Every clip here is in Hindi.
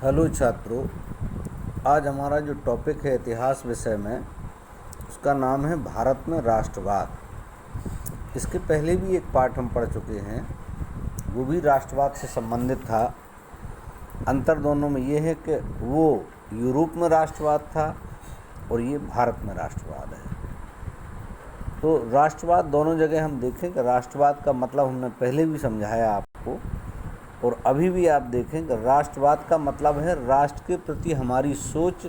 हेलो छात्रों, आज हमारा जो टॉपिक है इतिहास विषय में, उसका नाम है भारत में राष्ट्रवाद। इसके पहले भी एक पाठ हम पढ़ चुके हैं, वो भी राष्ट्रवाद से संबंधित था। अंतर दोनों में ये है कि वो यूरोप में राष्ट्रवाद था और ये भारत में राष्ट्रवाद है। तो राष्ट्रवाद दोनों जगह हम देखें कि राष्ट्रवाद का मतलब हमने पहले भी समझाया आपको, और अभी भी आप देखें कि राष्ट्रवाद का मतलब है राष्ट्र के प्रति हमारी सोच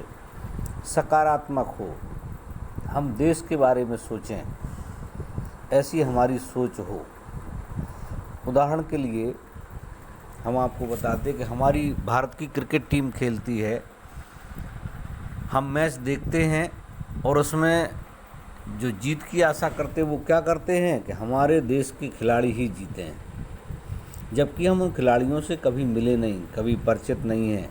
सकारात्मक हो, हम देश के बारे में सोचें, ऐसी हमारी सोच हो। उदाहरण के लिए हम आपको बताते कि हमारी भारत की क्रिकेट टीम खेलती है, हम मैच देखते हैं और उसमें जो जीत की आशा करते वो क्या करते हैं कि हमारे देश के खिलाड़ी ही जीते हैं, जबकि हम उन खिलाड़ियों से कभी मिले नहीं, कभी परिचित नहीं हैं,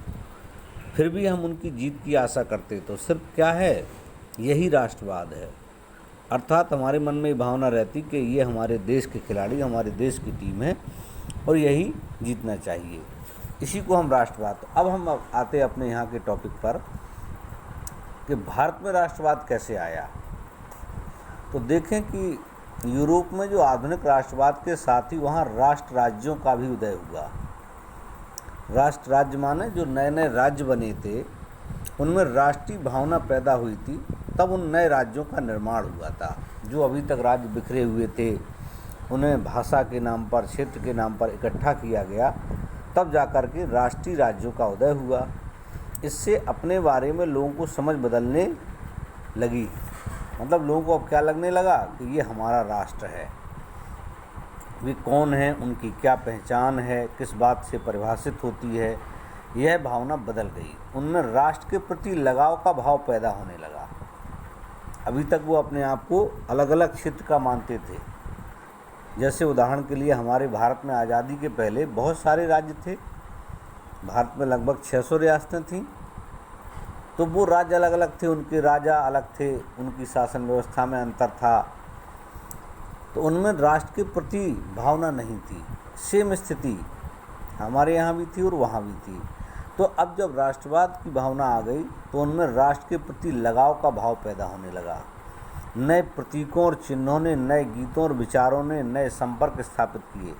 फिर भी हम उनकी जीत की आशा करते। तो सिर्फ क्या है, यही राष्ट्रवाद है। अर्थात हमारे मन में ये भावना रहती कि ये हमारे देश के खिलाड़ी, हमारे देश की टीम है और यही जीतना चाहिए। इसी को हम राष्ट्रवाद। तो अब हम आते अपने यहाँ के टॉपिक पर कि भारत में राष्ट्रवाद कैसे आया। तो देखें कि यूरोप में जो आधुनिक राष्ट्रवाद के साथ ही वहाँ राष्ट्र राज्यों का भी उदय हुआ। राष्ट्र राज्य माने जो नए नए राज्य बने थे, उनमें राष्ट्रीय भावना पैदा हुई थी, तब उन नए राज्यों का निर्माण हुआ था। जो अभी तक राज्य बिखरे हुए थे, उन्हें भाषा के नाम पर, क्षेत्र के नाम पर इकट्ठा किया गया, तब जाकर के राष्ट्रीय राज्यों का उदय हुआ। इससे अपने बारे में लोगों को समझ बदलने लगी। मतलब लोगों को अब क्या लगने लगा कि ये हमारा राष्ट्र है, वे कौन हैं, उनकी क्या पहचान है, किस बात से परिभाषित होती है, यह भावना बदल गई। उनमें राष्ट्र के प्रति लगाव का भाव पैदा होने लगा। अभी तक वो अपने आप को अलग अलग क्षेत्र का मानते थे। जैसे उदाहरण के लिए हमारे भारत में आज़ादी के पहले बहुत सारे राज्य थे। भारत में लगभग 600 रियासतें थीं। तो वो राज्य अलग अलग थे, उनके राजा अलग थे, उनकी शासन व्यवस्था में अंतर था, तो उनमें राष्ट्र के प्रति भावना नहीं थी। सेम स्थिति हमारे यहाँ भी थी और वहाँ भी थी। तो अब जब राष्ट्रवाद की भावना आ गई तो उनमें राष्ट्र के प्रति लगाव का भाव पैदा होने लगा। नए प्रतीकों और चिन्हों ने, नए गीतों और विचारों ने नए संपर्क स्थापित किए।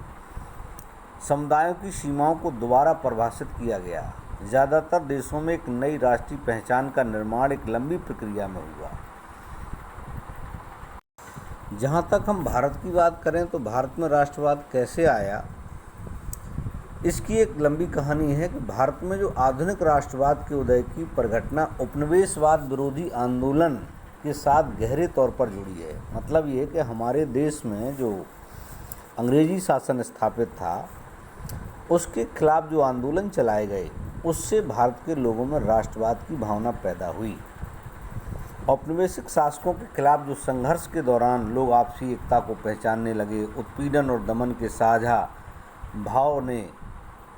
समुदायों की सीमाओं को दोबारा परिभाषित किया गया। ज़्यादातर देशों में एक नई राष्ट्रीय पहचान का निर्माण एक लंबी प्रक्रिया में हुआ। जहाँ तक हम भारत की बात करें तो भारत में राष्ट्रवाद कैसे आया, इसकी एक लंबी कहानी है कि भारत में जो आधुनिक राष्ट्रवाद के उदय की परिघटना उपनिवेशवाद विरोधी आंदोलन के साथ गहरे तौर पर जुड़ी है। मतलब ये कि हमारे देश में जो अंग्रेजी शासन स्थापित था, उसके खिलाफ जो आंदोलन चलाए गए, उससे भारत के लोगों में राष्ट्रवाद की भावना पैदा हुई। औपनिवेशिक शासकों के खिलाफ जो संघर्ष के दौरान लोग आपसी एकता को पहचानने लगे, उत्पीड़न और दमन के साझा भाव ने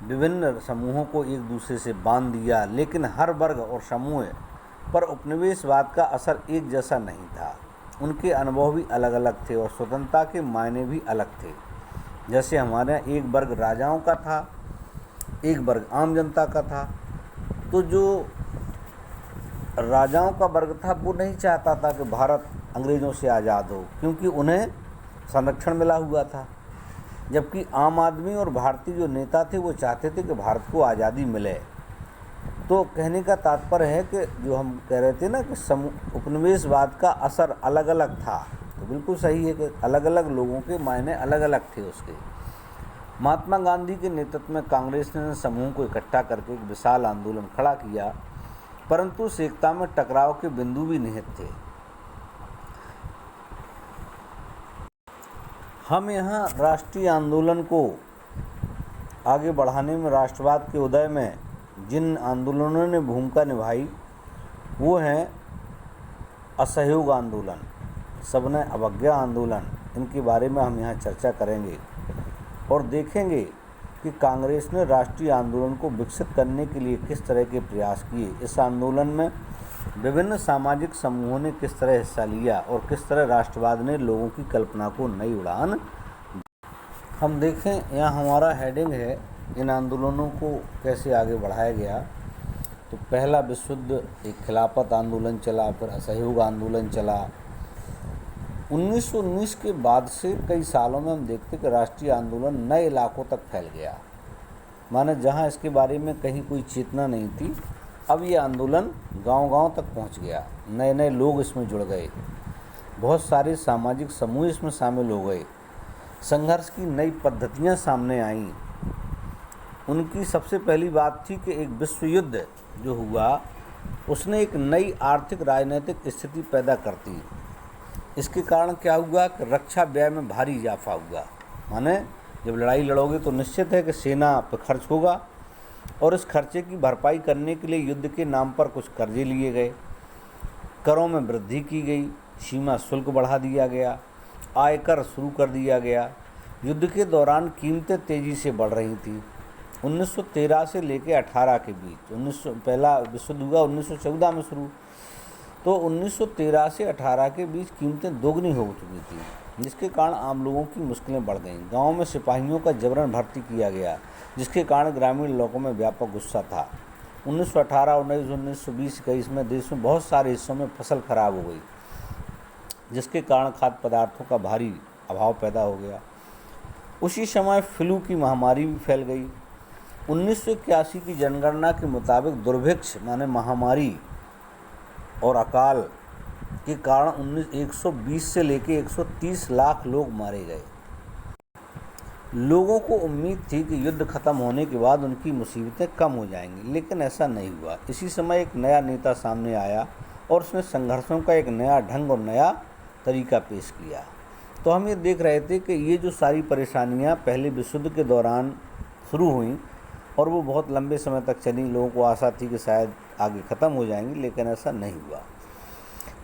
विभिन्न समूहों को एक दूसरे से बांध दिया, लेकिन हर वर्ग और समूह पर उपनिवेशवाद का असर एक जैसा नहीं था। उनके अनुभव भी अलग अलग थे और स्वतंत्रता के मायने भी अलग थे। जैसे हमारे यहाँ एक वर्ग राजाओं का था, एक वर्ग आम जनता का था। तो जो राजाओं का वर्ग था वो नहीं चाहता था कि भारत अंग्रेज़ों से आज़ाद हो, क्योंकि उन्हें संरक्षण मिला हुआ था। जबकि आम आदमी और भारतीय जो नेता थे वो चाहते थे कि भारत को आज़ादी मिले। तो कहने का तात्पर्य है कि जो हम कह रहे थे ना कि उपनिवेशवाद का असर अलग अलग था, तो बिल्कुल सही है कि अलग अलग लोगों के मायने अलग अलग थे उसके। महात्मा गांधी के नेतृत्व में कांग्रेस ने समूह को इकट्ठा करके एक विशाल आंदोलन खड़ा किया, परंतु उस एकता में टकराव के बिंदु भी निहित थे। हम यहाँ राष्ट्रीय आंदोलन को आगे बढ़ाने में, राष्ट्रवाद के उदय में जिन आंदोलनों ने भूमिका निभाई वो हैं असहयोग आंदोलन, सविनय अवज्ञा आंदोलन। इनके बारे में हम यहाँ चर्चा करेंगे और देखेंगे कि कांग्रेस ने राष्ट्रीय आंदोलन को विकसित करने के लिए किस तरह के प्रयास किए। इस आंदोलन में विभिन्न सामाजिक समूहों ने किस तरह हिस्सा लिया और किस तरह राष्ट्रवाद ने लोगों की कल्पना को नई उड़ान। हम देखें, यहाँ हमारा हेडिंग है इन आंदोलनों को कैसे आगे बढ़ाया गया। तो पहला विश्व युद्ध, एक खिलाफत आंदोलन चला, फिर असहयोग आंदोलन चला। 1919 के बाद से कई सालों में हम देखते कि राष्ट्रीय आंदोलन नए इलाकों तक फैल गया, माने जहाँ इसके बारे में कहीं कोई चेतना नहीं थी, अब ये आंदोलन गांव-गांव तक पहुँच गया। नए नए लोग इसमें जुड़ गए, बहुत सारे सामाजिक समूह इसमें शामिल हो गए, संघर्ष की नई पद्धतियाँ सामने आईं। उनकी सबसे पहली बात थी कि एक विश्व युद्ध जो हुआ उसने एक नई आर्थिक राजनीतिक स्थिति पैदा कर दी। इसके कारण क्या हुआ कि रक्षा व्यय में भारी इजाफा हुआ, माने जब लड़ाई लड़ोगे तो निश्चित है कि सेना पर खर्च होगा, और इस खर्चे की भरपाई करने के लिए युद्ध के नाम पर कुछ कर्जे लिए गए, करों में वृद्धि की गई, सीमा शुल्क बढ़ा दिया गया, आयकर शुरू कर दिया गया। युद्ध के दौरान कीमतें तेज़ी से बढ़ रही थी। 1913 से लेकर 18 के बीच, पहला विश्व युद्ध हुआ 1914 में शुरू, तो 1913 से 18 के बीच कीमतें दोगुनी हो चुकी थी, जिसके कारण आम लोगों की मुश्किलें बढ़ गईं। गाँव में सिपाहियों का जबरन भर्ती किया गया, जिसके कारण ग्रामीण लोगों में व्यापक गुस्सा था। 1918, 1920, 21 में देश में बहुत सारे हिस्सों में फसल खराब हो गई, जिसके कारण खाद्य पदार्थों का भारी अभाव पैदा हो गया। उसी समय फ्लू की महामारी भी फैल गई। 1981 की जनगणना के मुताबिक दुर्भिक्ष माने महामारी और अकाल के कारण 120 से लेकर 130 लाख लोग मारे गए। लोगों को उम्मीद थी कि युद्ध खत्म होने के बाद उनकी मुसीबतें कम हो जाएंगी, लेकिन ऐसा नहीं हुआ। इसी समय एक नया नेता सामने आया और उसने संघर्षों का एक नया ढंग और नया तरीका पेश किया। तो हम ये देख रहे थे कि ये जो सारी परेशानियां पहले विश्व युद्ध के दौरान शुरू हुई और वो बहुत लंबे समय तक चली, लोगों को आशा थी कि शायद आगे ख़त्म हो जाएंगी, लेकिन ऐसा नहीं हुआ।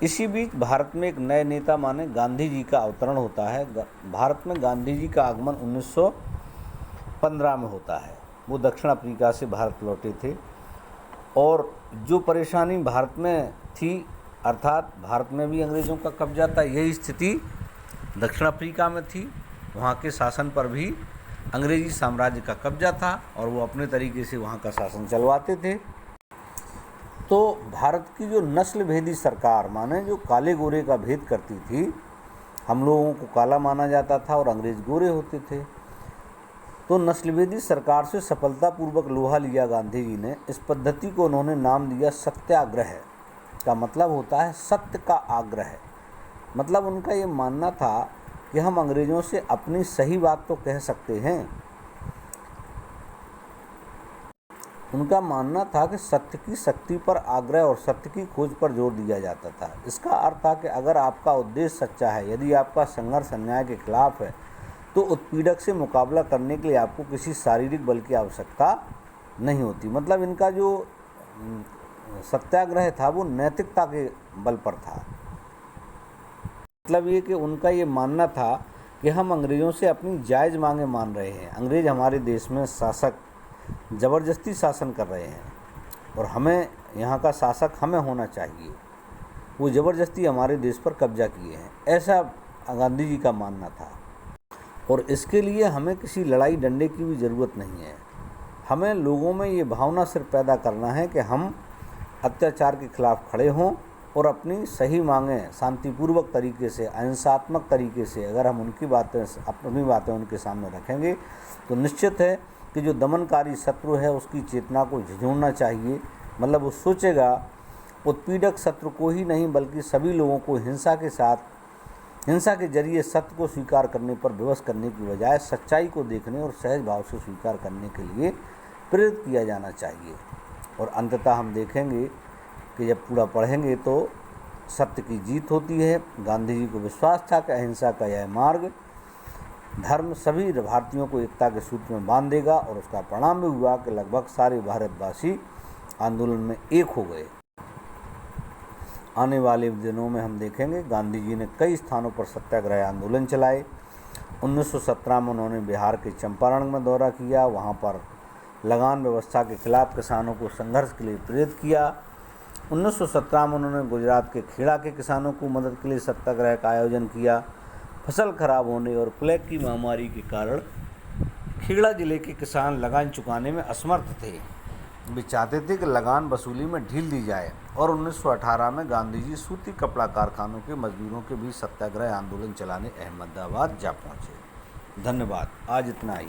इसी बीच भारत में एक नए नेता माने गांधी जी का अवतरण होता है। भारत में गांधी जी का आगमन 1915 में होता है। वो दक्षिण अफ्रीका से भारत लौटे थे, और जो परेशानी भारत में थी, अर्थात भारत में भी अंग्रेज़ों का कब्जा था, यही स्थिति दक्षिण अफ्रीका में थी। वहाँ के शासन पर भी अंग्रेज़ी साम्राज्य का कब्जा था और वो अपने तरीके से वहाँ का शासन चलवाते थे। तो भारत की जो नस्ल भेदी सरकार, माने जो काले गोरे का भेद करती थी, हम लोगों को काला माना जाता था और अंग्रेज़ गोरे होते थे, तो नस्लभेदी सरकार से सफलतापूर्वक लोहा लिया गांधी जी ने। इस पद्धति को उन्होंने नाम दिया सत्याग्रह। का मतलब होता है सत्य का आग्रह। मतलब उनका ये मानना था कि हम अंग्रेज़ों से अपनी सही बात तो कह सकते हैं। उनका मानना था कि सत्य की शक्ति पर आग्रह और सत्य की खोज पर जोर दिया जाता था। इसका अर्थ था कि अगर आपका उद्देश्य सच्चा है, यदि आपका संघर्ष अन्याय के खिलाफ है, तो उत्पीड़क से मुकाबला करने के लिए आपको किसी शारीरिक बल की आवश्यकता नहीं होती। मतलब इनका जो सत्याग्रह था वो नैतिकता के बल पर था। मतलब ये कि उनका ये मानना था कि हम अंग्रेज़ों से अपनी जायज़ मांगें मान रहे हैं। अंग्रेज़ हमारे देश में शासक ज़बरदस्ती शासन कर रहे हैं और हमें यहाँ का शासक हमें होना चाहिए। वो ज़बरदस्ती हमारे देश पर कब्जा किए हैं, ऐसा गांधी जी का मानना था। और इसके लिए हमें किसी लड़ाई डंडे की भी ज़रूरत नहीं है। हमें लोगों में ये भावना सिर्फ पैदा करना है कि हम अत्याचार के खिलाफ खड़े हों और अपनी सही मांगें शांतिपूर्वक तरीके से, अहिंसात्मक तरीके से अगर हम अपनी बातें उनके सामने रखेंगे, तो निश्चित है कि जो दमनकारी शत्रु है उसकी चेतना को झिझोड़ना चाहिए। मतलब वो सोचेगा उत्पीड़क शत्रु को ही नहीं बल्कि सभी लोगों को हिंसा के जरिए सत्य को स्वीकार करने पर विवश करने की बजाय सच्चाई को देखने और सहज भाव से स्वीकार करने के लिए प्रेरित किया जाना चाहिए। और अंततः हम देखेंगे कि जब पूरा पढ़ेंगे तो सत्य की जीत होती है। गांधी जी को विश्वास था कि अहिंसा का यह मार्ग धर्म सभी भारतीयों को एकता के सूत्र में बांध देगा, और उसका परिणाम भी हुआ कि लगभग सारे भारतवासी आंदोलन में एक हो गए। आने वाले दिनों में हम देखेंगे गांधी जी ने कई स्थानों पर सत्याग्रह आंदोलन चलाए। 1917 में उन्होंने बिहार के चंपारण में दौरा किया, वहाँ पर लगान व्यवस्था के खिलाफ किसानों को संघर्ष के लिए प्रेरित किया। 1917 में उन्होंने गुजरात के खेड़ा के किसानों को मदद के लिए सत्याग्रह का आयोजन किया। फसल खराब होने और प्लेग की महामारी के कारण खेड़ा जिले के किसान लगान चुकाने में असमर्थ थे। वे चाहते थे कि लगान वसूली में ढील दी जाए और 1918 में गांधी जी सूती कपड़ा कारखानों के मजदूरों के बीच सत्याग्रह आंदोलन चलाने अहमदाबाद जा पहुंचे। धन्यवाद। आज इतना ही।